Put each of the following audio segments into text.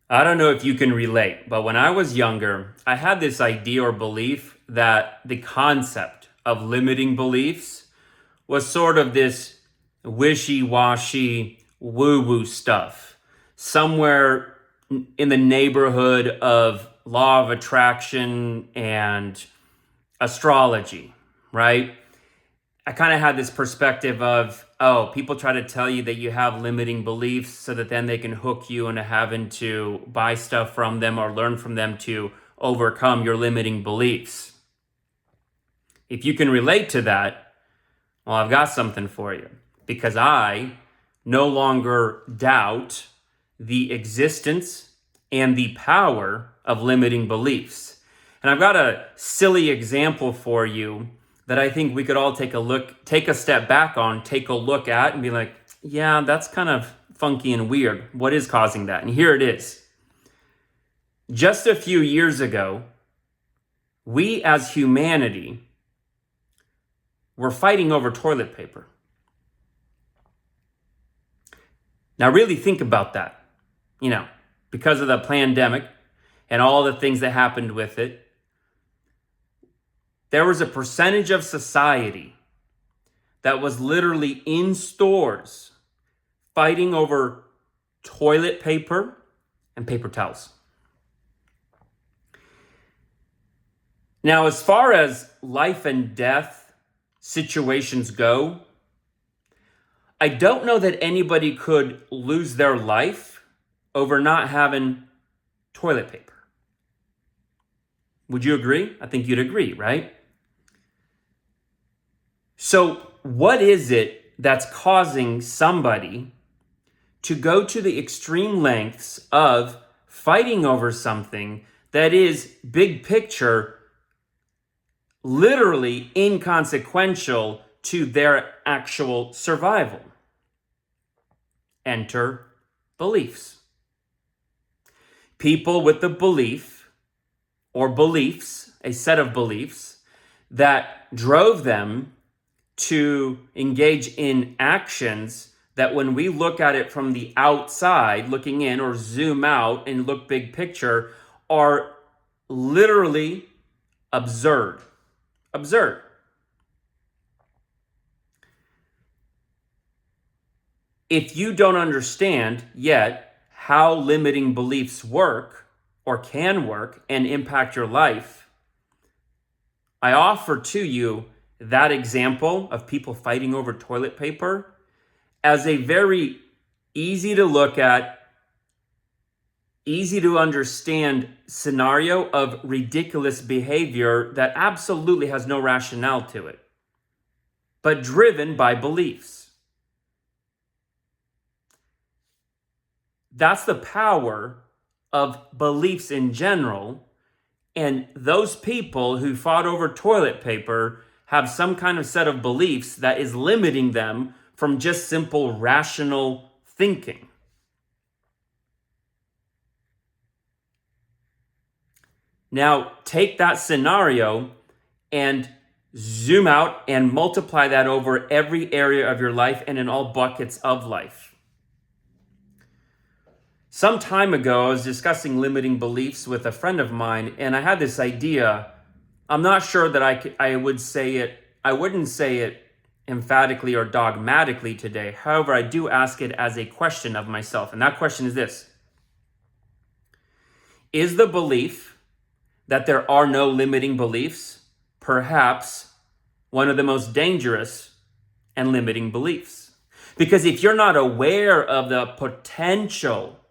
I don't know if you can relate, but when I was younger, I had this idea or belief that the concept of limiting beliefs was sort of this wishy washy, woo woo stuff, somewhere in the neighborhood of law of attraction and astrology, right? I kind of had this perspective of, oh, people try to tell you that you have limiting beliefs so that then they can hook you into having to buy stuff from them or learn from them to overcome your limiting beliefs. If you can relate to that, well, I've got something for you because I no longer doubt the existence and the power of limiting beliefs. And I've got a silly example for you that I think we could all take a step back on, take a look at, and be like, yeah, that's kind of funky and weird. What is causing that? And here it is. Just a few years ago, we as humanity were fighting over toilet paper. Now, really think about that. Because of the pandemic and all the things that happened with it, there was a percentage of society that was literally in stores fighting over toilet paper and paper towels. Now, as far as life and death situations go, I don't know that anybody could lose their life over not having toilet paper. Would you agree? I think you'd agree, right? So, what is it that's causing somebody to go to the extreme lengths of fighting over something that is big picture, literally inconsequential to their actual survival? Enter beliefs. People with the belief or beliefs, a set of beliefs that drove them to engage in actions that when we look at it from the outside, looking in or zoom out and look big picture, are literally absurd. Absurd. If you don't understand yet how limiting beliefs work or can work and impact your life, I offer to you that example of people fighting over toilet paper as a very easy to look at, easy to understand scenario of ridiculous behavior that absolutely has no rationale to it, but driven by beliefs. That's the power of beliefs in general. And those people who fought over toilet paper have some kind of set of beliefs that is limiting them from just simple rational thinking. Now, take that scenario and zoom out and multiply that over every area of your life and in all buckets of life. Some time ago, I was discussing limiting beliefs with a friend of mine, and I had this idea. I'm not sure that I would say it. I wouldn't say it emphatically or dogmatically today. However, I do ask it as a question of myself, and that question is this: is the belief that there are no limiting beliefs perhaps one of the most dangerous and limiting beliefs? Because if you're not aware of the potential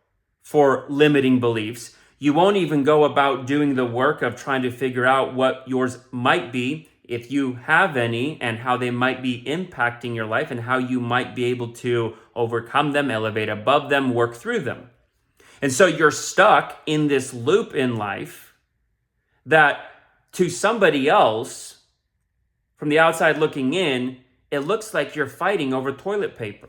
for limiting beliefs, you won't even go about doing the work of trying to figure out what yours might be, if you have any, and how they might be impacting your life and how you might be able to overcome them, elevate above them, work through them. And so you're stuck in this loop in life that to somebody else, from the outside looking in, it looks like you're fighting over toilet paper.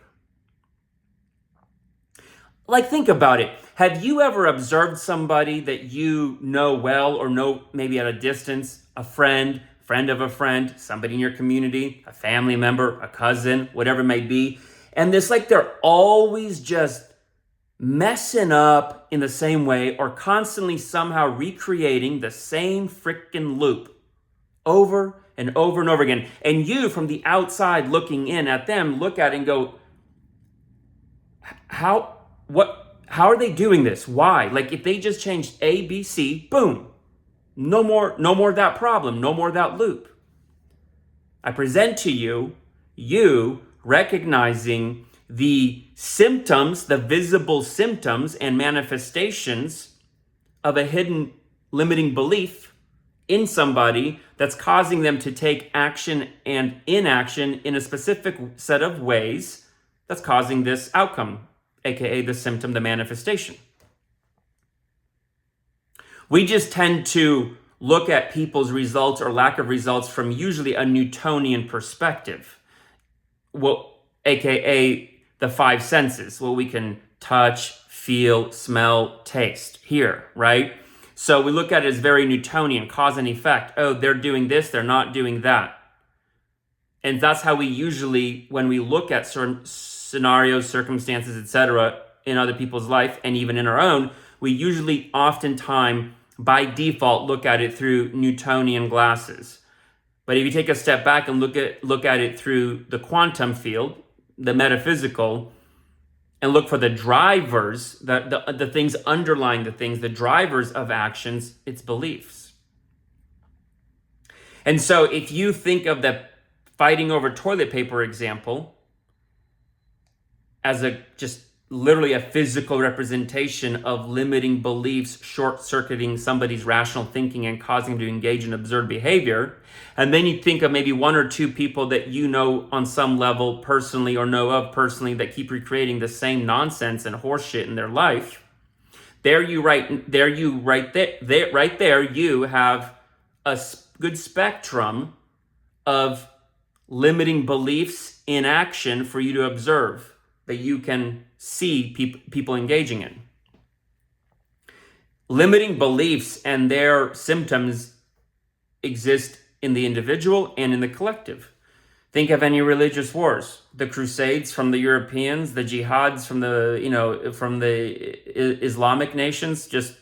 Like, think about it. Have you ever observed somebody that you know well or know maybe at a distance, a friend of a friend, somebody in your community, a family member, a cousin, whatever it may be, and it's like they're always just messing up in the same way or constantly somehow recreating the same freaking loop over and over and over again. And you, from the outside looking in at them, look at it and go, how are they doing this? Why? Like, if they just changed A, B, C, boom. No more of that problem, no more of that loop. I present to you recognizing the symptoms, the visible symptoms and manifestations of a hidden limiting belief in somebody that's causing them to take action and inaction in a specific set of ways that's causing this outcome, aka the symptom, the manifestation. We just tend to look at people's results or lack of results from usually a Newtonian perspective, aka the five senses, what we can touch, feel, smell, taste, hear, right? So we look at it as very Newtonian, cause and effect. Oh, they're doing this, they're not doing that. And that's how we usually, when we look at certain scenarios, circumstances, etc., in other people's life and even in our own, we usually oftentimes by default look at it through Newtonian glasses. But if you take a step back and look at it through the quantum field, the metaphysical, and look for the drivers, the things underlying the things, the drivers of actions, it's beliefs. And so if you think of the fighting over toilet paper example as just literally a physical representation of limiting beliefs, short-circuiting somebody's rational thinking and causing them to engage in absurd behavior, and then you think of maybe one or two people that you know on some level personally or know of personally that keep recreating the same nonsense and horseshit in their life, you have a good spectrum of limiting beliefs in action for you to observe that you can see people engaging in. Limiting beliefs and their symptoms exist in the individual and in the collective. Think of any religious wars, the Crusades from the Europeans, the jihads from the Islamic nations. Just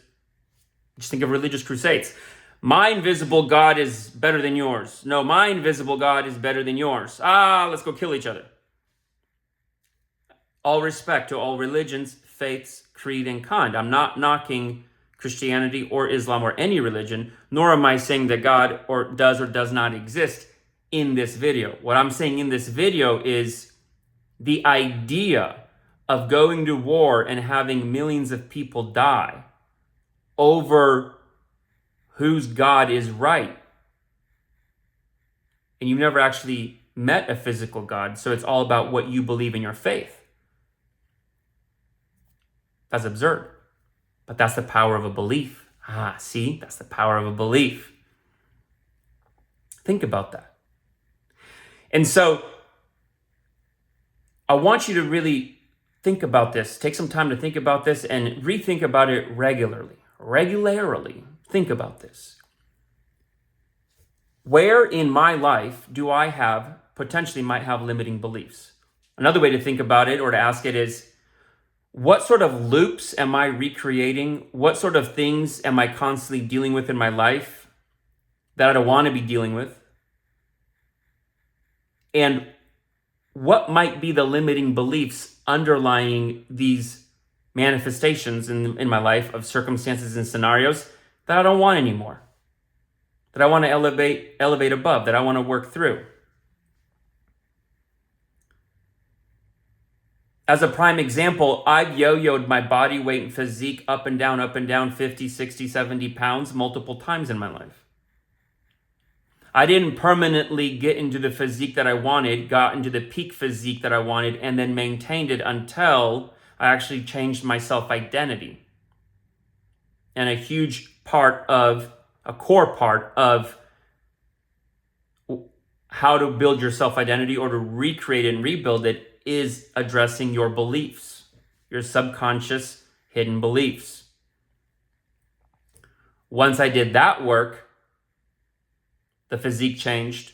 think of religious crusades. My invisible God is better than yours. No, my invisible God is better than yours. Let's go kill each other. All respect to all religions, faiths, creed, and kind. I'm not knocking Christianity or Islam or any religion, nor am I saying that God does not exist in this video. What I'm saying in this video is the idea of going to war and having millions of people die over whose God is right. And you've never actually met a physical God, so it's all about what you believe in your faith. That's absurd. But that's the power of a belief. See? That's the power of a belief. Think about that. And so I want you to really think about this. Take some time to think about this and rethink about it regularly. Regularly. Think about this. Where in my life do I potentially might have limiting beliefs? Another way to think about it or to ask it is, what sort of loops am I recreating? What sort of things am I constantly dealing with in my life that I don't want to be dealing with? And what might be the limiting beliefs underlying these manifestations in my life of circumstances and scenarios that I don't want anymore, that I want to elevate above, that I want to work through? As a prime example, I've yo-yoed my body weight and physique up and down, 50, 60, 70 pounds multiple times in my life. I didn't permanently get into the physique that I wanted, got into the peak physique that I wanted, and then maintained it until I actually changed my self-identity. And a core part of how to build your self-identity or to recreate and rebuild it is addressing your beliefs, your subconscious hidden beliefs. Once I did that work, the physique changed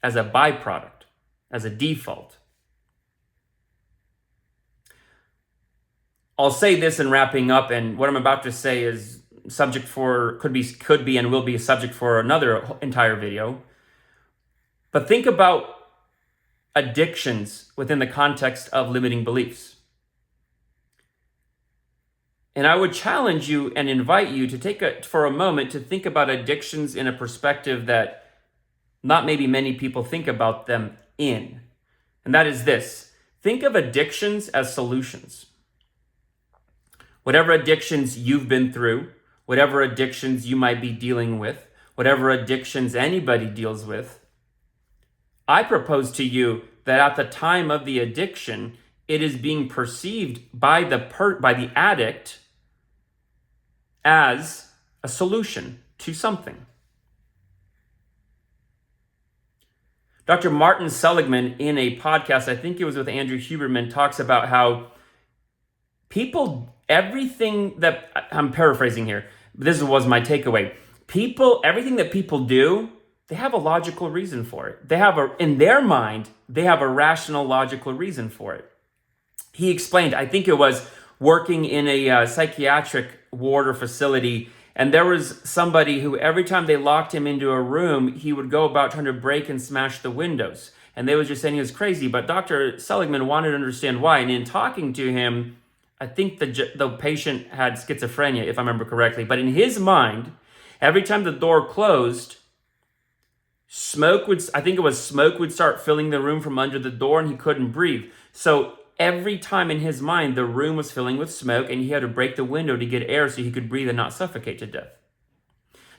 as a byproduct, as a default. I'll say this in wrapping up, and what I'm about to say is subject for, could be and will be a subject for another entire video. But think about addictions within the context of limiting beliefs. And I would challenge you and invite you to for a moment to think about addictions in a perspective that not maybe many people think about them in. And that is this: think of addictions as solutions. Whatever addictions you've been through, whatever addictions you might be dealing with, whatever addictions anybody deals with, I propose to you that at the time of the addiction, it is being perceived by the addict as a solution to something. Dr. Martin Seligman, in a podcast, I think it was with Andrew Huberman, talks about how everything that, I'm paraphrasing here, but this was my takeaway. Everything that people do, they have a logical reason for it. In their mind, they have a rational, logical reason for it. He explained, I think it was working in a psychiatric ward or facility, and there was somebody who every time they locked him into a room, he would go about trying to break and smash the windows. And they was just saying he was crazy, but Dr. Seligman wanted to understand why. And in talking to him, I think the patient had schizophrenia, if I remember correctly. But in his mind, every time the door closed, smoke would start filling the room from under the door, and he couldn't breathe. So every time in his mind, the room was filling with smoke, and he had to break the window to get air so he could breathe and not suffocate to death.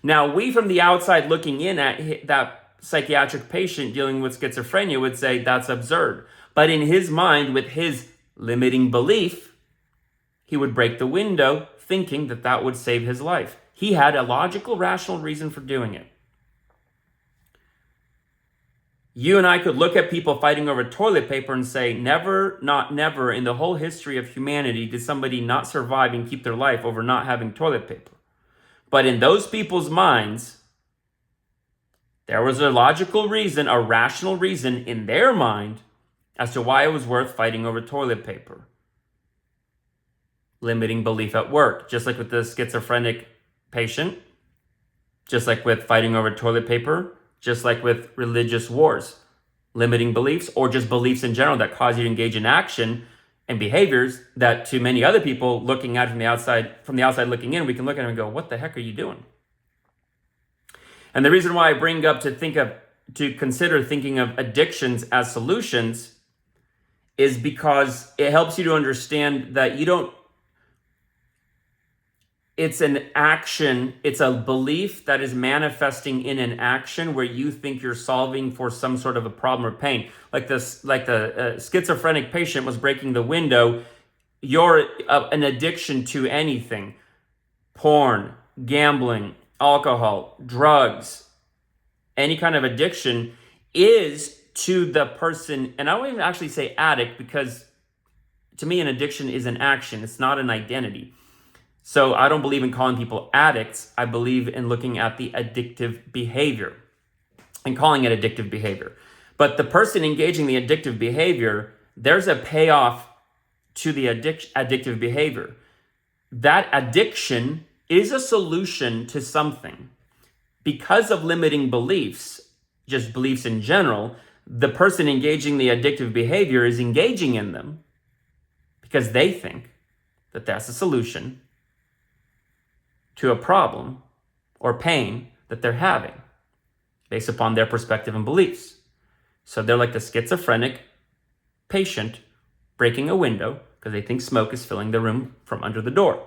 Now, we from the outside looking in at that psychiatric patient dealing with schizophrenia would say that's absurd. But in his mind, with his limiting belief, he would break the window thinking that that would save his life. He had a logical, rational reason for doing it. You and I could look at people fighting over toilet paper and say, never, not never, in the whole history of humanity did somebody not survive and keep their life over not having toilet paper. But in those people's minds, there was a logical reason, a rational reason in their mind as to why it was worth fighting over toilet paper. Limiting belief at work, just like with the schizophrenic patient, just like with fighting over toilet paper, just like with religious wars. Limiting beliefs, or just beliefs in general that cause you to engage in action and behaviors that to many other people looking at from the outside looking in, we can look at them and go, what the heck are you doing? And the reason why I bring up to consider thinking of addictions as solutions is because it helps you to understand that it's an action, it's a belief that is manifesting in an action where you think you're solving for some sort of a problem or pain. Like the schizophrenic patient was breaking the window. You're an addiction to anything: porn, gambling, alcohol, drugs, any kind of addiction is to the person. And I won't even actually say addict, because to me, an addiction is an action. It's not an identity. So I don't believe in calling people addicts. I believe in looking at the addictive behavior and calling it addictive behavior. But the person engaging the addictive behavior, there's a payoff to the addictive behavior. That addiction is a solution to something. Because of limiting beliefs, just beliefs in general, the person engaging the addictive behavior is engaging in them because they think that that's a solution to a problem or pain that they're having based upon their perspective and beliefs. So they're like the schizophrenic patient breaking a window because they think smoke is filling the room from under the door.